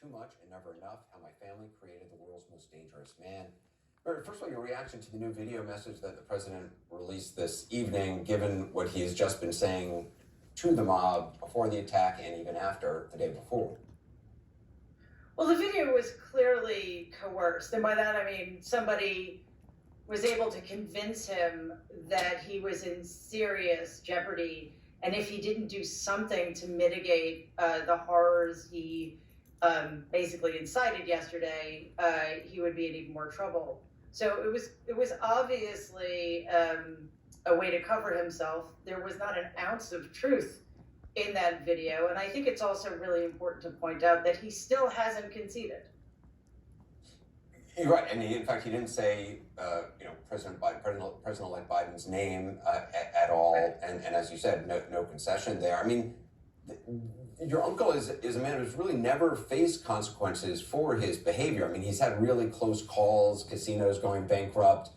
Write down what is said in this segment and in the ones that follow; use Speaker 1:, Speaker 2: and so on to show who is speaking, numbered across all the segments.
Speaker 1: too much and never enough. How my family created the world's most dangerous man. First of all, your reaction to the new video message that the president released this evening, given what he's just been saying to the mob before the attack and even after the day before.
Speaker 2: Well, the video was clearly coerced. And by that, I mean, somebody was able to convince him that he was in serious jeopardy. And if he didn't do something to mitigate the horrors he basically incited yesterday, he would be in even more trouble. So it was obviously a way to cover himself. There was not an ounce of truth in that video. And I think it's also really important to point out that he still hasn't conceded.
Speaker 1: You're right. And in fact, he didn't say, President-elect Biden's name at all. Right. And as you said, no concession there. I mean, your uncle is a man who's really never faced consequences for his behavior. I mean, he's had really close calls, casinos going bankrupt,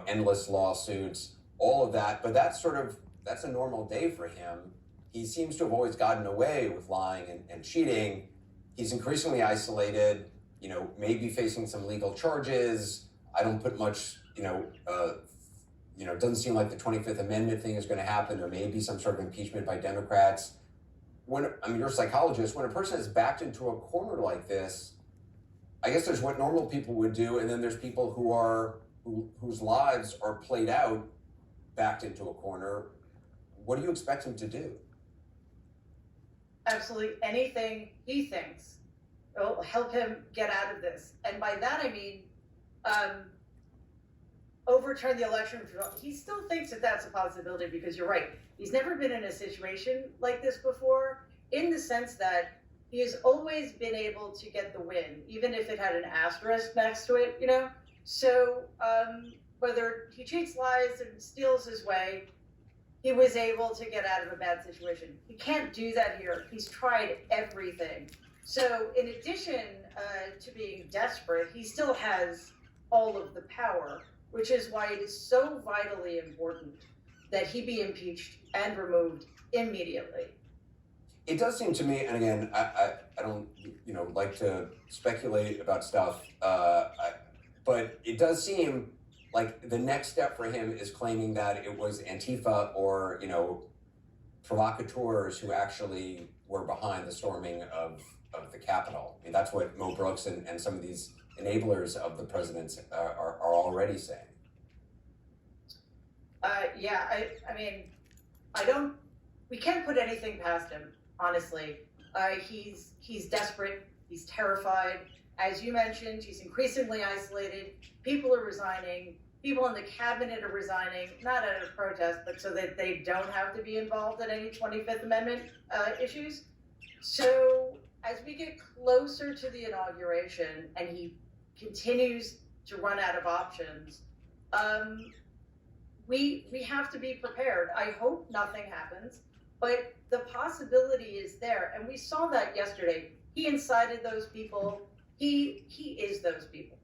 Speaker 1: endless lawsuits, all of that. But that's a normal day for him. He seems to have always gotten away with lying and cheating. He's increasingly isolated, maybe facing some legal charges. I don't put much, it doesn't seem like the 25th Amendment thing is going to happen. There may be some sort of impeachment by Democrats. You're a psychologist. When a person is backed into a corner like this, I guess there's what normal people would do, and then there's people whose lives are played out backed into a corner. What do you expect him to do?
Speaker 2: Absolutely anything he thinks will help him get out of this. And by that, I mean, overturn the election. He still thinks that that's a possibility because you're right. He's never been in a situation like this before, in the sense that he has always been able to get the win, even if it had an asterisk next to it, So whether he cheats, lies, and steals his way, he was able to get out of a bad situation. He can't do that here. He's tried everything. So in addition to being desperate, he still has all of the power, which is why it is so vitally important that he be impeached and removed immediately.
Speaker 1: It does seem to me, and again, I don't like to speculate about stuff, but it does seem like the next step for him is claiming that it was Antifa or, provocateurs who actually were behind the storming of the Capitol. I mean, that's what Mo Brooks and some of these enablers of the president's are already saying.
Speaker 2: We can't put anything past him, honestly. He's desperate, he's terrified. As you mentioned, he's increasingly isolated. People are resigning. People in the cabinet are resigning, not out of protest, but so that they don't have to be involved in any 25th Amendment issues. So as we get closer to the inauguration and he continues to run out of options, we have to be prepared. I hope nothing happens, but the possibility is there. And we saw that yesterday. He incited those people. He is those people.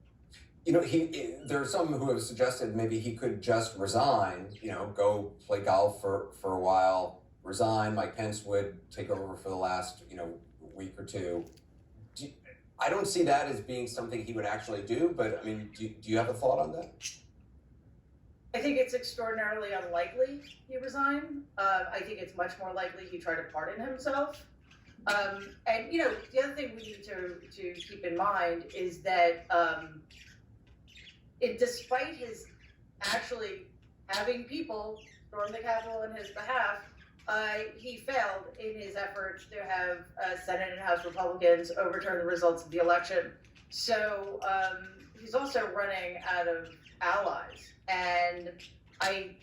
Speaker 1: There are some who have suggested maybe he could just resign, go play golf for a while, resign. Mike Pence would take over for the last, week or two. I don't see that as being something he would actually do, but do you have a thought on that?
Speaker 2: I think it's extraordinarily unlikely he resign. I think it's much more likely he try to pardon himself. And the other thing we need to keep in mind is that despite his actually having people storm the Capitol on his behalf, he failed in his efforts to have Senate and House Republicans overturn the results of the election. So he's also running out of allies. And I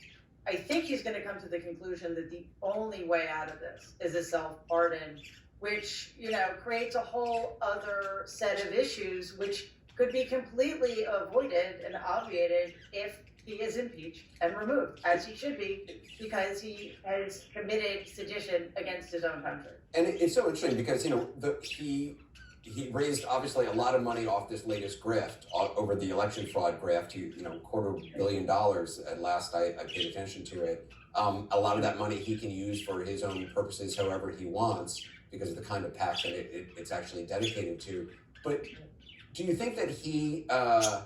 Speaker 2: think he's going to come to the conclusion that the only way out of this is a self-pardon, which, creates a whole other set of issues, which could be completely avoided and obviated if he is impeached and removed, as he should be, because he has committed sedition against his own country.
Speaker 1: And it's so interesting because, he raised obviously a lot of money off this latest grift over the election fraud grift. $250 million at last I paid attention to it. A lot of that money he can use for his own purposes however he wants because of the kind of PAC that it's actually dedicated to. But do you think that he, the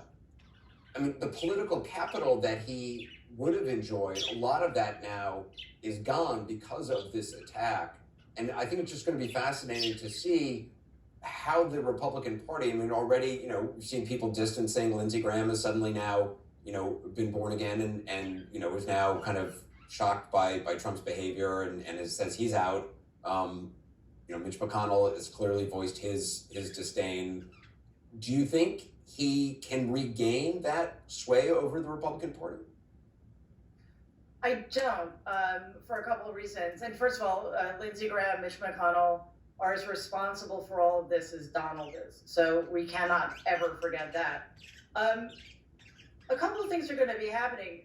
Speaker 1: political capital that he would have enjoyed, a lot of that now is gone because of this attack. And I think it's just going to be fascinating to see how the Republican Party, already, we've seen people distancing. Lindsey Graham has suddenly now, been born again and is now kind of shocked by Trump's behavior and says he's out. Mitch McConnell has clearly voiced his disdain. Do you think he can regain that sway over the Republican Party?
Speaker 2: I don't, for a couple of reasons. And first of all, Lindsey Graham, Mitch McConnell are as responsible for all of this as Donald is. So we cannot ever forget that. A couple of things are going to be happening.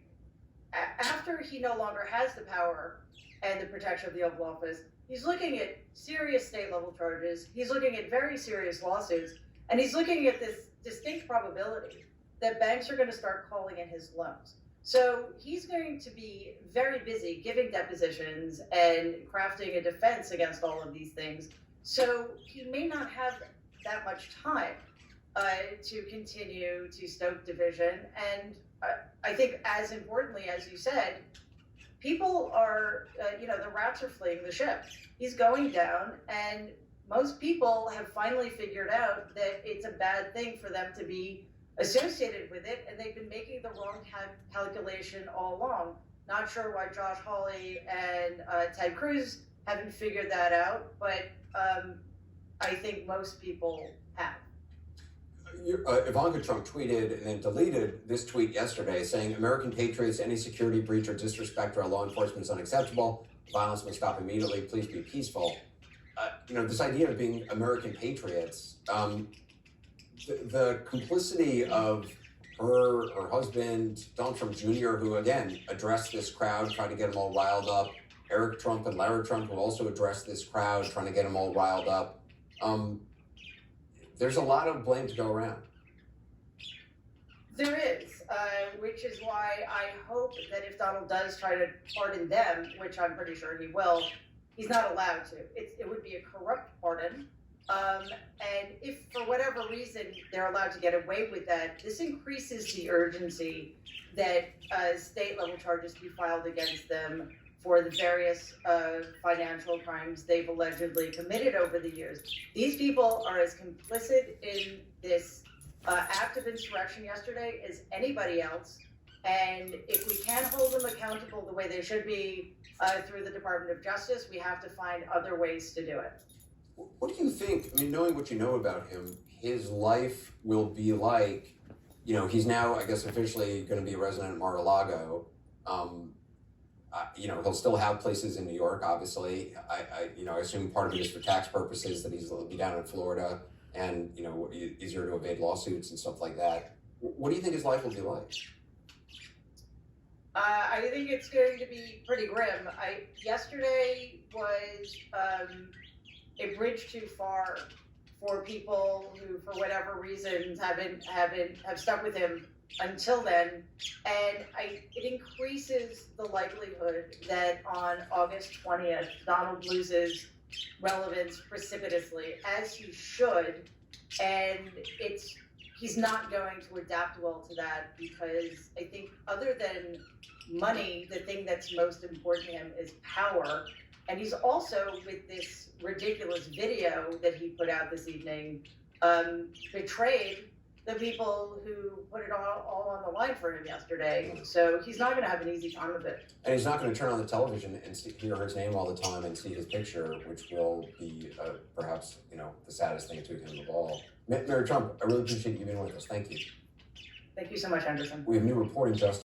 Speaker 2: After he no longer has the power and the protection of the Oval Office, he's looking at serious state level charges. He's looking at very serious lawsuits. And he's looking at this distinct probability that banks are going to start calling in his loans. So he's going to be very busy giving depositions and crafting a defense against all of these things. So he may not have that much time to continue to stoke division. And I think, as importantly, as you said, people are, the rats are fleeing the ship. He's going down, and most people have finally figured out that it's a bad thing for them to be associated with it, and they've been making the wrong calculation all along. Not sure why Josh Hawley and Ted Cruz haven't figured that out, but I think most people have.
Speaker 1: Ivanka Trump tweeted and then deleted this tweet yesterday saying, "American patriots, any security breach or disrespect to our law enforcement is unacceptable. Violence must stop immediately. Please be peaceful." This idea of being American patriots, the complicity of her husband, Donald Trump Jr., who again addressed this crowd, tried to get them all riled up, Eric Trump and Larry Trump, who also addressed this crowd, trying to get them all riled up. There's a lot of blame to go around.
Speaker 2: There is, which is why I hope that if Donald does try to pardon them, which I'm pretty sure he will, he's not allowed to. It would be a corrupt pardon. And if for whatever reason they're allowed to get away with that, this increases the urgency that state level charges be filed against them for the various financial crimes they've allegedly committed over the years. These people are as complicit in this act of insurrection yesterday as anybody else. And if we can't hold them accountable the way they should be through the Department of Justice, we have to find other ways to do it.
Speaker 1: What do you think, knowing what you know about him, his life will be like? He's now, I guess, officially going to be a resident of Mar-a-Lago. He'll still have places in New York, obviously. I assume part of it is for tax purposes, that he'll be down in Florida and, easier to evade lawsuits and stuff like that. What do you think his life will be like?
Speaker 2: I think it's going to be pretty grim. Yesterday was a bridge too far for people who, for whatever reasons, have stuck with him until then, and it increases the likelihood that on August 20th, Donald loses relevance precipitously, as he should, and he's not going to adapt well to that, because I think other than money, the thing that's most important to him is power. And he's also, with this ridiculous video that he put out this evening, betrayed the people who put it all on the line for him yesterday. So he's not going to have an easy time of it.
Speaker 1: And he's not going to turn on the television and hear his name all the time and see his picture, which will be perhaps, the saddest thing to him of all. Mary Trump, I really appreciate you being with us. Thank you.
Speaker 2: Thank you so much, Anderson.
Speaker 1: We have new reporting just